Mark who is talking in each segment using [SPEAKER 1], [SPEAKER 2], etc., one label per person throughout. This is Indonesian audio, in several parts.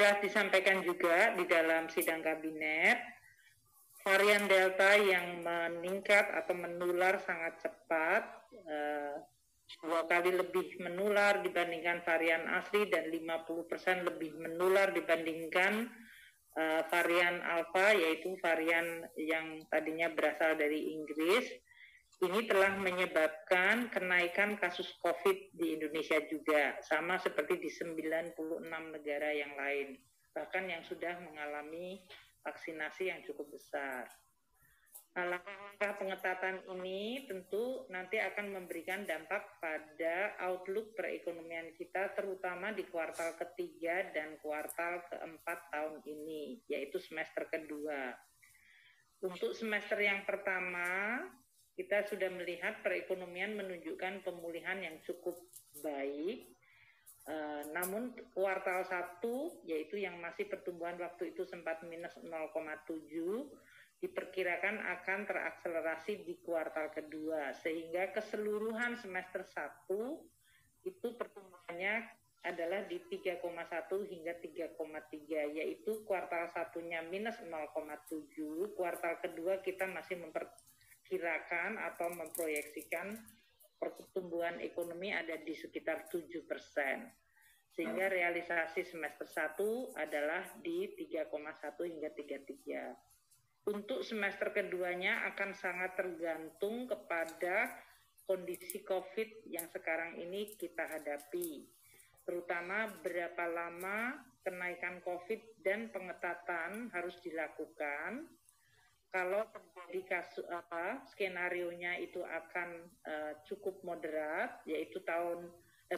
[SPEAKER 1] telah disampaikan juga di dalam sidang kabinet, varian Delta yang meningkat atau menular sangat cepat, 2 kali lebih menular dibandingkan varian asli dan 50% lebih menular dibandingkan varian Alpha, yaitu varian yang tadinya berasal dari Inggris. Ini telah menyebabkan kenaikan kasus COVID di Indonesia juga, sama seperti di 96 negara yang lain, bahkan yang sudah mengalami vaksinasi yang cukup besar. Nah, langkah-langkah pengetatan ini tentu nanti akan memberikan dampak pada outlook perekonomian kita, terutama di kuartal ketiga dan kuartal keempat tahun ini, yaitu semester kedua. Untuk semester yang pertama, kita sudah melihat perekonomian menunjukkan pemulihan yang cukup baik. Namun kuartal 1, yaitu yang masih pertumbuhan waktu itu sempat minus 0,7, diperkirakan akan terakselerasi di kuartal kedua, sehingga keseluruhan semester 1 itu pertumbuhannya adalah di 3,1 hingga 3,3, yaitu kuartal 1-nya minus 0,7, kuartal kedua kita masih memperkirakan atau memproyeksikan pertumbuhan ekonomi ada di sekitar 7%, sehingga realisasi semester 1 adalah di 3,1 hingga 3,3. Untuk semester keduanya akan sangat tergantung kepada kondisi COVID yang sekarang ini kita hadapi, terutama berapa lama kenaikan COVID dan pengetatan harus dilakukan. Kalau terjadi skenarionya itu akan cukup moderat, yaitu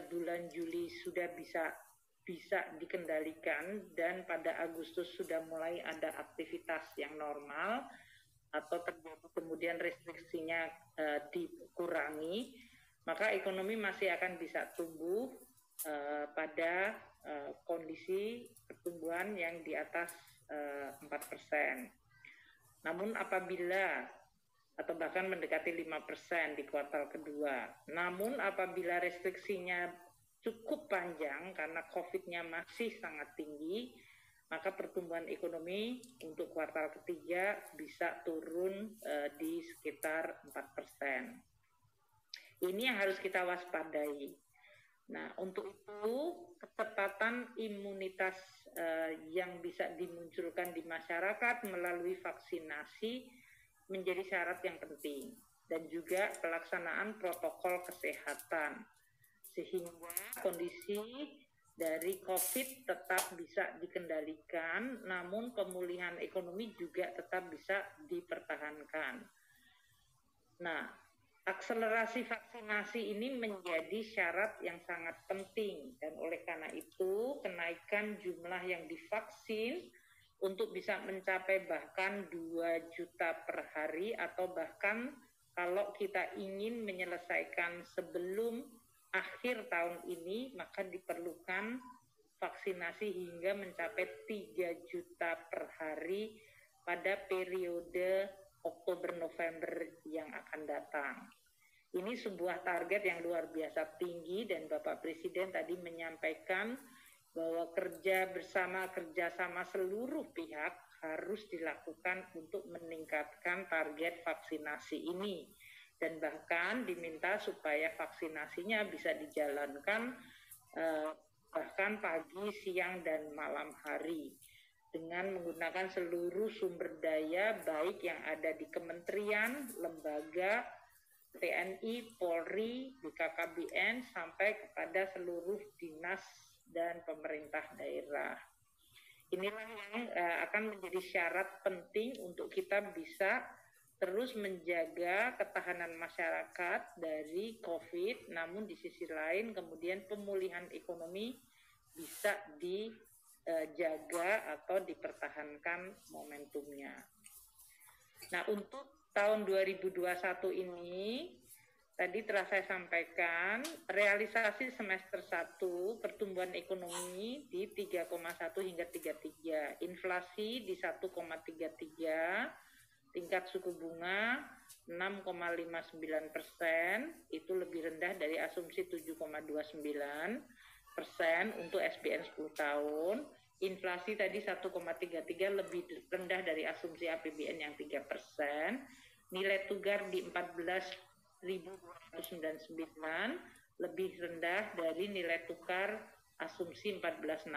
[SPEAKER 1] bulan Juli sudah bisa dikendalikan dan pada Agustus sudah mulai ada aktivitas yang normal, atau terjadi kemudian restriksinya dikurangi, maka ekonomi masih akan bisa tumbuh pada kondisi pertumbuhan yang di atas 4%. Namun apabila atau bahkan mendekati 5% di kuartal kedua, namun apabila restriksinya cukup panjang karena COVID-nya masih sangat tinggi, maka pertumbuhan ekonomi untuk kuartal ketiga bisa turun di sekitar 4%. Ini yang harus kita waspadai. Nah, untuk itu kecepatan imunitas yang bisa dimunculkan di masyarakat melalui vaksinasi menjadi syarat yang penting, dan juga pelaksanaan protokol kesehatan, sehingga kondisi dari COVID tetap bisa dikendalikan, namun pemulihan ekonomi juga tetap bisa dipertahankan. Nah, akselerasi vaksinasi ini menjadi syarat yang sangat penting, dan oleh karena itu kenaikan jumlah yang divaksin untuk bisa mencapai bahkan 2 juta per hari, atau bahkan kalau kita ingin menyelesaikan sebelum akhir tahun ini, maka diperlukan vaksinasi hingga mencapai 3 juta per hari pada periode Oktober-November yang akan datang. Ini sebuah target yang luar biasa tinggi, dan Bapak Presiden tadi menyampaikan bahwa kerjasama seluruh pihak harus dilakukan untuk meningkatkan target vaksinasi ini, dan bahkan diminta supaya vaksinasinya bisa dijalankan bahkan pagi, siang, dan malam hari dengan menggunakan seluruh sumber daya baik yang ada di kementerian, lembaga, TNI, Polri, BKKBN, sampai kepada seluruh dinas dan pemerintah daerah. Inilah yang akan menjadi syarat penting untuk kita bisa terus menjaga ketahanan masyarakat dari COVID, namun di sisi lain kemudian pemulihan ekonomi bisa dijaga atau dipertahankan momentumnya. Nah, untuk tahun 2021 ini, tadi telah saya sampaikan, realisasi semester 1 pertumbuhan ekonomi di 3,1 hingga 3,3, inflasi di 1,33, tingkat suku bunga 6,59%, itu lebih rendah dari asumsi 7,29% untuk SBN 10 tahun. inflasi tadi 1,33 lebih rendah dari asumsi APBN yang 3%, nilai tukar di 14.299 lebih rendah dari nilai tukar asumsi 14.600,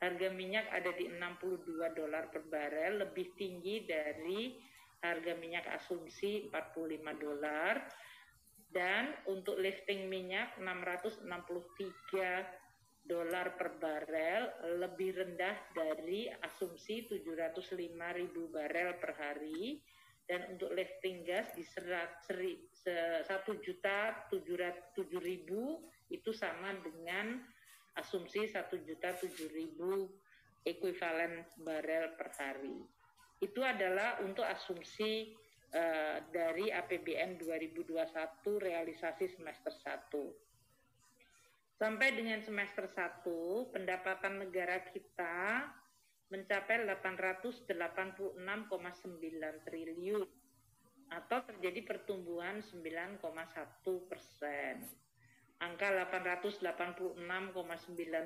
[SPEAKER 1] harga minyak ada di $62 per barel, lebih tinggi dari harga minyak asumsi $45, dan untuk lifting minyak $663 per barel, lebih rendah dari asumsi 705.000 barel per hari, dan untuk lifting gas di 1.007.000 itu sama dengan asumsi 1.007.000 ekuivalen barel per hari. Itu adalah untuk asumsi dari APBN 2021 realisasi semester 1. Sampai dengan semester 1, pendapatan negara kita mencapai 886,9 triliun atau terjadi pertumbuhan 9,1%. Angka 886,9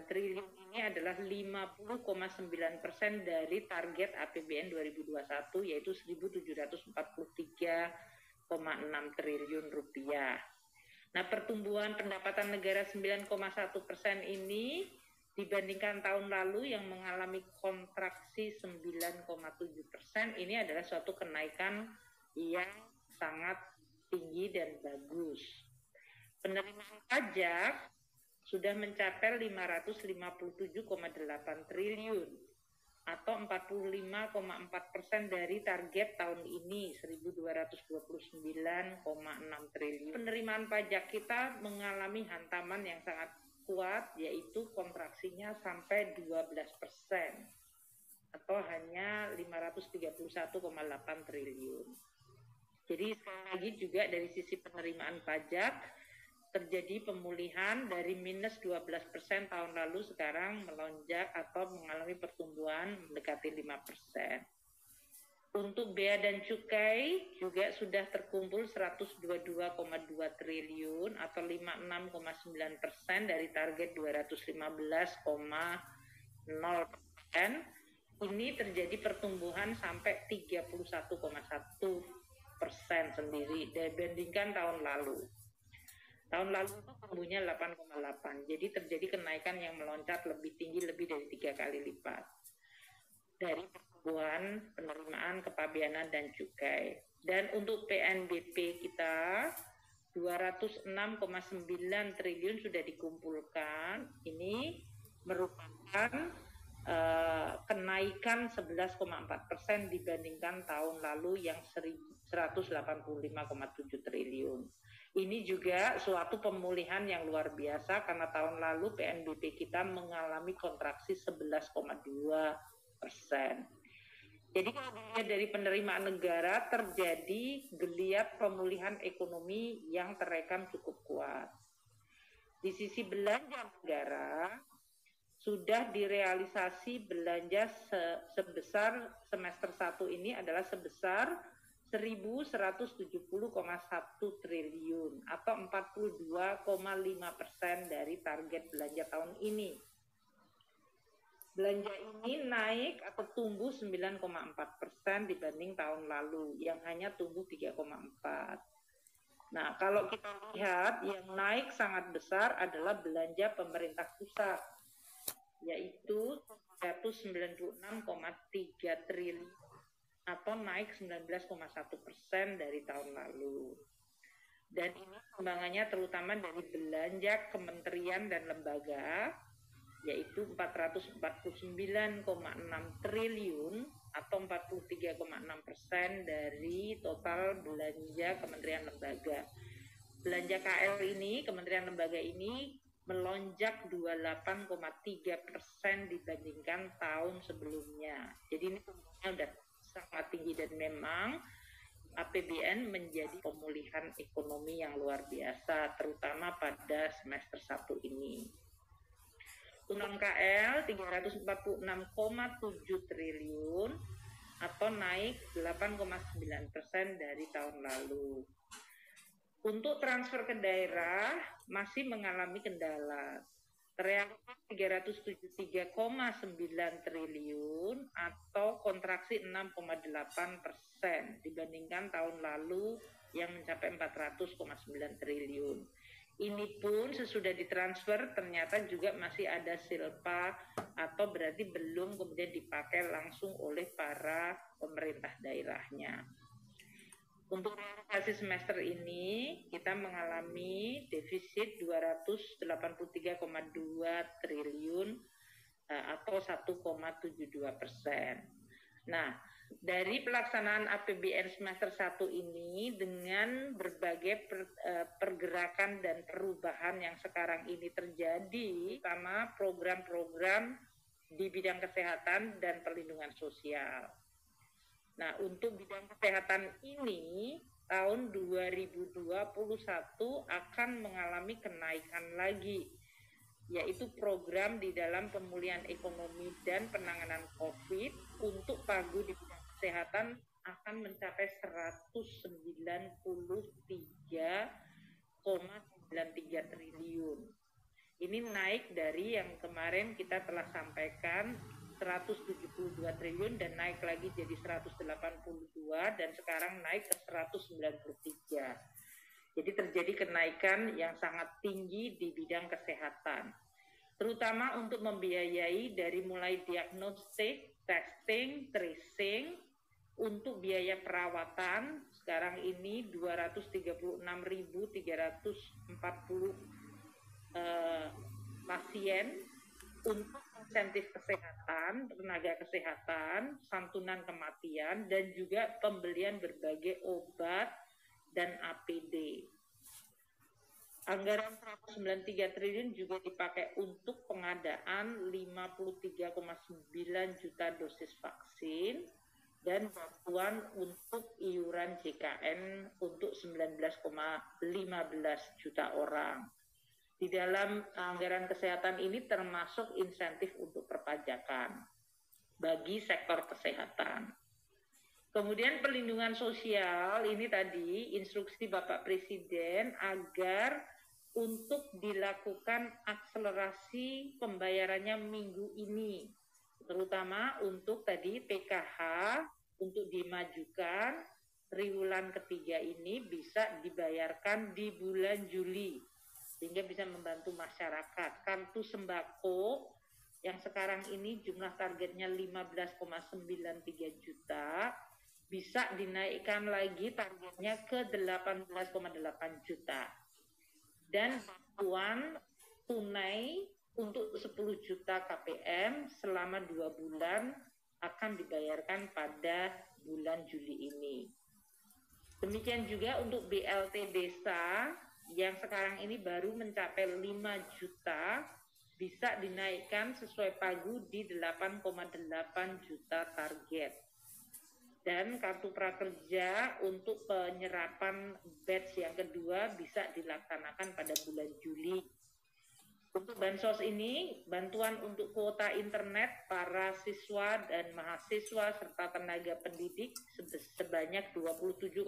[SPEAKER 1] triliun ini adalah 50,9% dari target APBN 2021 yaitu 1.743,6 triliun rupiah. Nah, pertumbuhan pendapatan negara 9,1% ini dibandingkan tahun lalu yang mengalami kontraksi 9,7%, ini adalah suatu kenaikan yang sangat tinggi dan bagus. Penerimaan pajak sudah mencapai 557,8 triliun atau 45,4% dari target tahun ini 1.229,6 triliun. Penerimaan pajak kita mengalami hantaman yang sangat kuat, yaitu kontraksinya sampai 12% atau hanya 531,8 triliun. Jadi sekali lagi juga dari sisi penerimaan pajak terjadi pemulihan dari minus 12% tahun lalu sekarang melonjak atau mengalami pertumbuhan mendekati 5%. Untuk bea dan cukai juga sudah terkumpul 122,2 triliun atau 56,9% dari target 215,0%. Ini terjadi pertumbuhan sampai 31,1% sendiri dibandingkan tahun lalu. Tahun lalu itu tumbuhnya 8,8, jadi terjadi kenaikan yang meloncat lebih tinggi, lebih dari 3 kali lipat dari pertumbuhan penerimaan kepabeanan dan cukai. Dan untuk PNBP kita 206,9 triliun sudah dikumpulkan. Ini merupakan kenaikan 11,4% dibandingkan tahun lalu yang 185,7 triliun. Ini juga suatu pemulihan yang luar biasa karena tahun lalu PNBP kita mengalami kontraksi 11,2%. Jadi kalau dilihat dari penerimaan negara terjadi geliat pemulihan ekonomi yang terekam cukup kuat. Di sisi belanja negara sudah direalisasi belanja sebesar semester 1 ini adalah sebesar 1.170,1 triliun atau 42,5% dari target belanja tahun ini. Belanja ini naik atau tumbuh 9,4% dibanding tahun lalu yang hanya tumbuh 3,4%. Nah, kalau kita lihat yang naik sangat besar adalah belanja pemerintah pusat, yaitu 196,3 triliun atau naik 19,1% dari tahun lalu. Dan ini sumbangannya terutama dari belanja kementerian dan lembaga, yaitu 449,6 triliun atau 43,6% dari total belanja kementerian lembaga. Belanja KL ini, kementerian lembaga ini melonjak 28,3% dibandingkan tahun sebelumnya. Jadi ini sumbangannya sudah sangat tinggi dan memang APBN menjadi pemulihan ekonomi yang luar biasa, terutama pada semester 1 ini. Untuk KL 346,7 triliun atau naik 8,9% dari tahun lalu. Untuk transfer ke daerah masih mengalami kendala, Realitas 373,9 triliun atau kontraksi 6,8% dibandingkan tahun lalu yang mencapai 400,9 triliun. Ini pun sesudah ditransfer ternyata juga masih ada silpa atau berarti belum kemudian dipakai langsung oleh para pemerintah daerahnya. Untuk realisasi semester ini kita mengalami defisit 283,2 triliun atau 1,72%. Nah, dari pelaksanaan APBN semester 1 ini dengan berbagai pergerakan dan perubahan yang sekarang ini terjadi, terutama program-program di bidang kesehatan dan perlindungan sosial. Nah, untuk bidang kesehatan ini, tahun 2021 akan mengalami kenaikan lagi, yaitu program di dalam pemulihan ekonomi dan penanganan COVID untuk pagu di bidang kesehatan akan mencapai 193,93 triliun. Ini naik dari yang kemarin kita telah sampaikan 172 triliun dan naik lagi jadi 182 dan sekarang naik ke 193. Jadi terjadi kenaikan yang sangat tinggi di bidang kesehatan, terutama untuk membiayai dari mulai diagnostik, testing, tracing, untuk biaya perawatan sekarang ini 236.340 pasien, untuk insentif kesehatan, tenaga kesehatan, santunan kematian, dan juga pembelian berbagai obat dan APD. Anggaran 193 triliun juga dipakai untuk pengadaan 53,9 juta dosis vaksin dan bantuan untuk iuran JKN untuk 19,15 juta orang. Di dalam anggaran kesehatan ini termasuk insentif untuk perpajakan bagi sektor kesehatan. Kemudian perlindungan sosial, ini tadi instruksi Bapak Presiden agar untuk dilakukan akselerasi pembayarannya minggu ini, terutama untuk tadi PKH untuk dimajukan triwulan ketiga ini bisa dibayarkan di bulan Juli, sehingga bisa membantu masyarakat. Kartu sembako yang sekarang ini jumlah targetnya 15,93 juta, bisa dinaikkan lagi targetnya ke 18,8 juta. Dan bantuan tunai untuk 10 juta KPM selama 2 bulan akan dibayarkan pada bulan Juli ini. Demikian juga untuk BLT desa yang sekarang ini baru mencapai 5 juta, bisa dinaikkan sesuai pagu di 8,8 juta target. Dan kartu prakerja untuk penyerapan batch yang kedua bisa dilaksanakan pada bulan Juli. Untuk bansos ini, bantuan untuk kuota internet para siswa dan mahasiswa serta tenaga pendidik sebanyak 27,67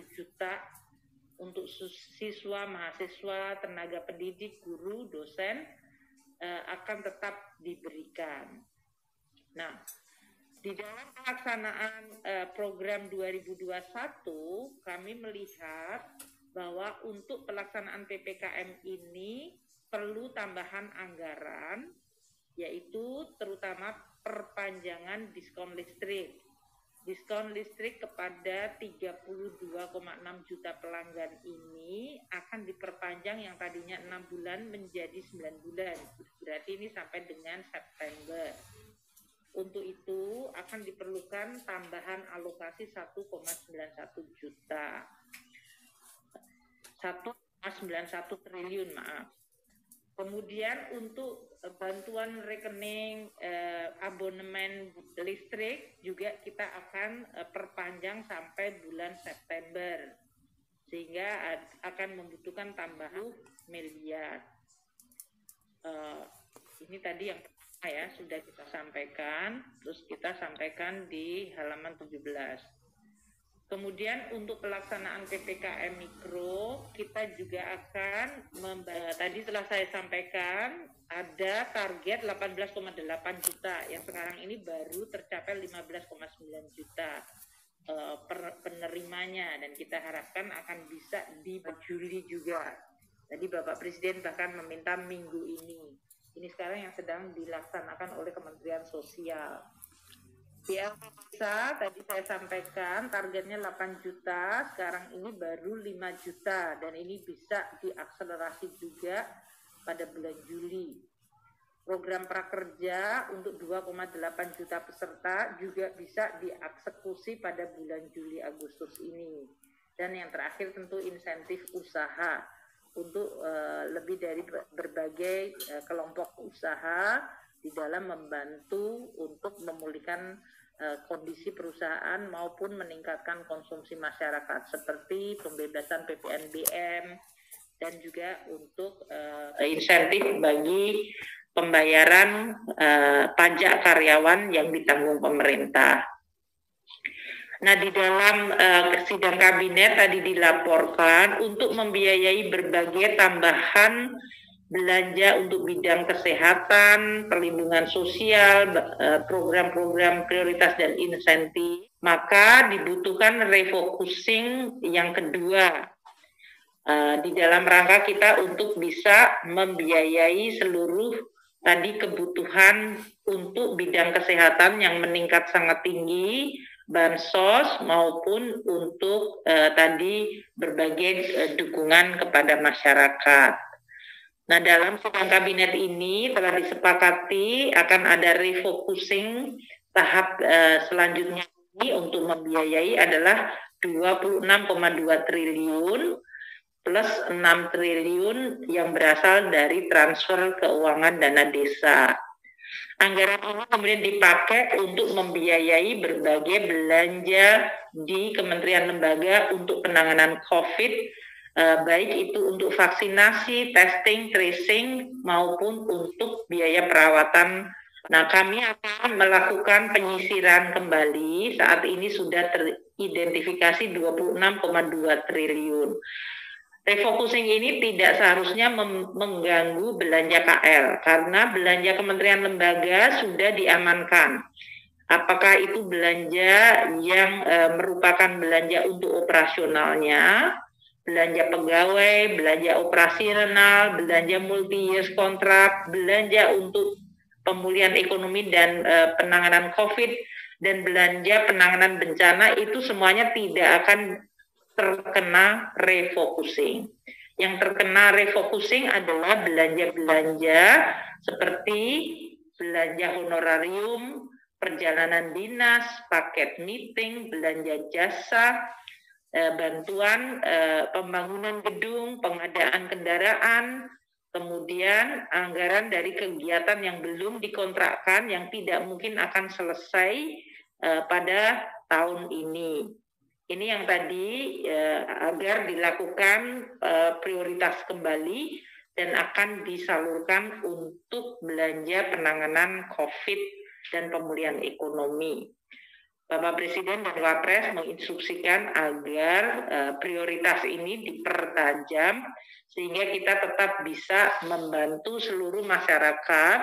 [SPEAKER 1] juta untuk siswa, mahasiswa, tenaga pendidik, guru, dosen akan tetap diberikan. Nah, di dalam pelaksanaan program 2021, kami melihat bahwa untuk pelaksanaan PPKM ini perlu tambahan anggaran, yaitu terutama perpanjangan diskon listrik. Diskon listrik kepada 32,6 juta pelanggan ini akan diperpanjang yang tadinya 6 bulan menjadi 9 bulan. Berarti ini sampai dengan September. Untuk itu akan diperlukan tambahan alokasi 1,91 juta. 1,91 triliun, maaf. Kemudian untuk bantuan rekening abonemen listrik juga kita akan perpanjang sampai bulan September, sehingga akan membutuhkan tambahan miliar. Ini tadi yang pertama ya, sudah kita sampaikan, terus kita sampaikan di halaman 17. Kemudian untuk pelaksanaan PPKM Mikro, kita juga akan, tadi telah saya sampaikan, ada target 18,8 juta, yang sekarang ini baru tercapai 15,9 juta penerimanya, dan kita harapkan akan bisa di Juli juga. Tadi Bapak Presiden bahkan meminta minggu ini. Ini sekarang yang sedang dilaksanakan oleh Kementerian Sosial. Di LPDesa tadi saya sampaikan targetnya 8 juta, sekarang ini baru 5 juta dan ini bisa diakselerasi juga pada bulan Juli. Program prakerja untuk 2,8 juta peserta juga bisa dieksekusi pada bulan Juli Agustus ini. Dan yang terakhir tentu insentif usaha untuk lebih dari berbagai kelompok usaha di dalam membantu untuk memulihkan kondisi perusahaan maupun meningkatkan konsumsi masyarakat seperti pembebasan PPNBM dan juga untuk insentif bagi pembayaran pajak karyawan yang ditanggung pemerintah. Nah, di dalam sidang kabinet tadi dilaporkan untuk membiayai berbagai tambahan belanja untuk bidang kesehatan, perlindungan sosial, program-program prioritas dan insentif, maka dibutuhkan refocusing yang kedua di dalam rangka kita untuk bisa membiayai seluruh tadi kebutuhan untuk bidang kesehatan yang meningkat sangat tinggi, bansos maupun untuk tadi berbagai dukungan kepada masyarakat. Nah, dalam sidang kabinet ini telah disepakati akan ada refocusing tahap selanjutnya ini untuk membiayai adalah 26,2 triliun plus 6 triliun yang berasal dari transfer keuangan dana desa. Anggaran ini kemudian dipakai untuk membiayai berbagai belanja di kementerian lembaga untuk penanganan COVID, baik itu untuk vaksinasi, testing, tracing, maupun untuk biaya perawatan. Nah, kami akan melakukan penyisiran kembali, saat ini sudah teridentifikasi 26,2 triliun. Refocusing ini tidak seharusnya mengganggu belanja KL, karena belanja kementerian lembaga sudah diamankan. Apakah itu belanja yang merupakan belanja untuk operasionalnya, belanja pegawai, belanja operasional, belanja multi-years kontrak, belanja untuk pemulihan ekonomi dan penanganan COVID, dan belanja penanganan bencana, itu semuanya tidak akan terkena refocusing. Yang terkena refocusing adalah belanja-belanja seperti belanja honorarium, perjalanan dinas, paket meeting, belanja jasa, bantuan pembangunan gedung, pengadaan kendaraan, kemudian anggaran dari kegiatan yang belum dikontrakkan yang tidak mungkin akan selesai pada tahun ini. Ini yang tadi agar dilakukan prioritas kembali dan akan disalurkan untuk belanja penanganan COVID dan pemulihan ekonomi. Bapak Presiden dan Wapres menginstruksikan agar prioritas ini dipertajam sehingga kita tetap bisa membantu seluruh masyarakat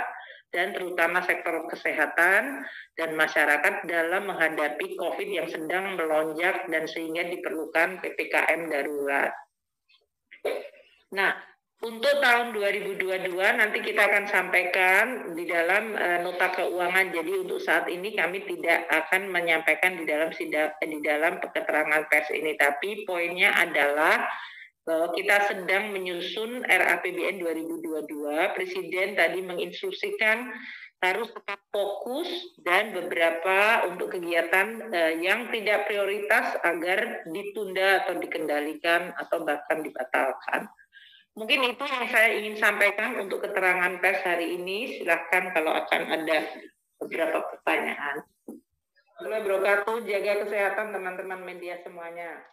[SPEAKER 1] dan terutama sektor kesehatan dan masyarakat dalam menghadapi COVID yang sedang melonjak dan sehingga diperlukan PPKM darurat. Nah, untuk tahun 2022 nanti kita akan sampaikan di dalam nota keuangan. Jadi untuk saat ini kami tidak akan menyampaikan di dalam keterangan pers ini, tapi poinnya adalah bahwa kita sedang menyusun RAPBN 2022. Presiden tadi menginstruksikan harus tetap fokus dan beberapa untuk kegiatan yang tidak prioritas agar ditunda atau dikendalikan atau bahkan dibatalkan. Mungkin itu yang saya ingin sampaikan untuk keterangan pers hari ini. Silahkan kalau akan ada beberapa pertanyaan. Wabarakatuh, jaga kesehatan teman-teman media semuanya.